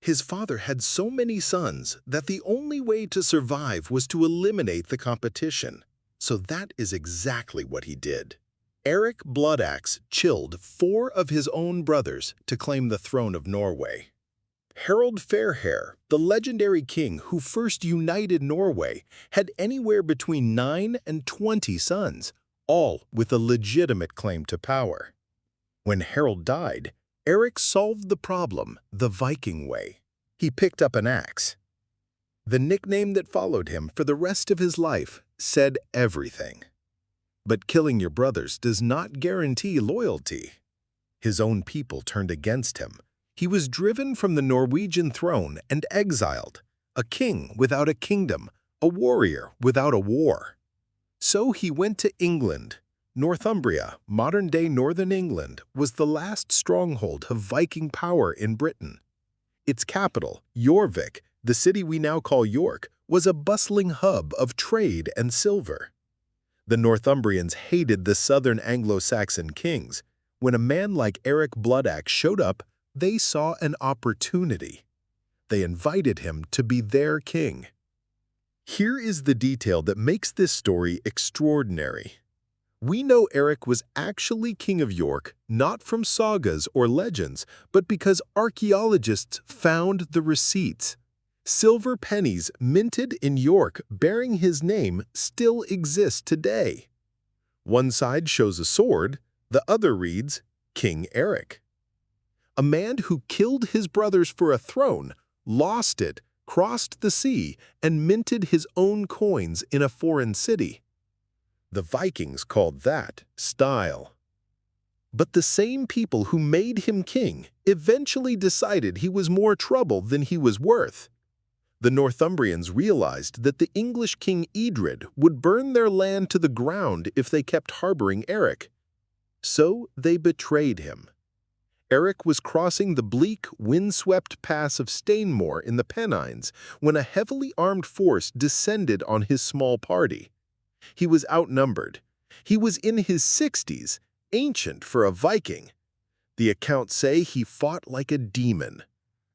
His father had so many sons that the only way to survive was to eliminate the competition. So that is exactly what he did. Eric Bloodaxe killed 4 of his own brothers to claim the throne of Norway. Harald Fairhair, the legendary king who first united Norway, had anywhere between 9 and 20 sons, all with a legitimate claim to power. When Harald died, Eric solved the problem the Viking way. He picked up an axe. The nickname that followed him for the rest of his life said everything. But killing your brothers does not guarantee loyalty. His own people turned against him. He was driven from the Norwegian throne and exiled, a king without a kingdom, a warrior without a war. So he went to England. Northumbria, modern-day northern England, was the last stronghold of Viking power in Britain. Its capital, Jorvik, the city we now call York, was a bustling hub of trade and silver. The Northumbrians hated the southern Anglo-Saxon kings. When a man like Eric Bloodaxe showed up, they saw an opportunity. They invited him to be their king. Here is the detail that makes this story extraordinary. We know Eric was actually king of York, not from sagas or legends, but because archaeologists found the receipts. Silver pennies minted in York bearing his name still exist today. One side shows a sword, the other reads, King Eric. A man who killed his brothers for a throne, lost it, crossed the sea, and minted his own coins in a foreign city. The Vikings called that style. But the same people who made him king eventually decided he was more trouble than he was worth. The Northumbrians realized that the English king Edred would burn their land to the ground if they kept harboring Eric. So they betrayed him. Eric was crossing the bleak, windswept pass of Stainmore in the Pennines when a heavily armed force descended on his small party. He was outnumbered. He was in his 60s, ancient for a Viking. The accounts say he fought like a demon.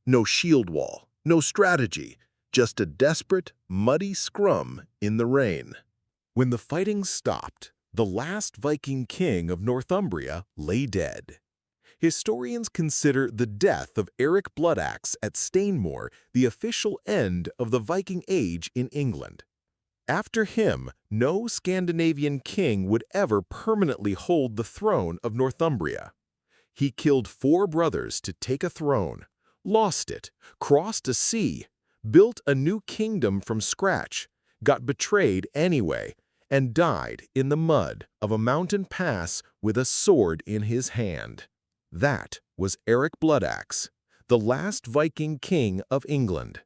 No shield wall, no strategy, just a desperate, muddy scrum in the rain. When the fighting stopped, the last Viking king of Northumbria lay dead. Historians consider the death of Eric Bloodaxe at Stainmore the official end of the Viking Age in England. After him, no Scandinavian king would ever permanently hold the throne of Northumbria. He killed 4 brothers to take a throne, lost it, crossed a sea, built a new kingdom from scratch, got betrayed anyway, and died in the mud of a mountain pass with a sword in his hand. That was Eric Bloodaxe, the last Viking king of England.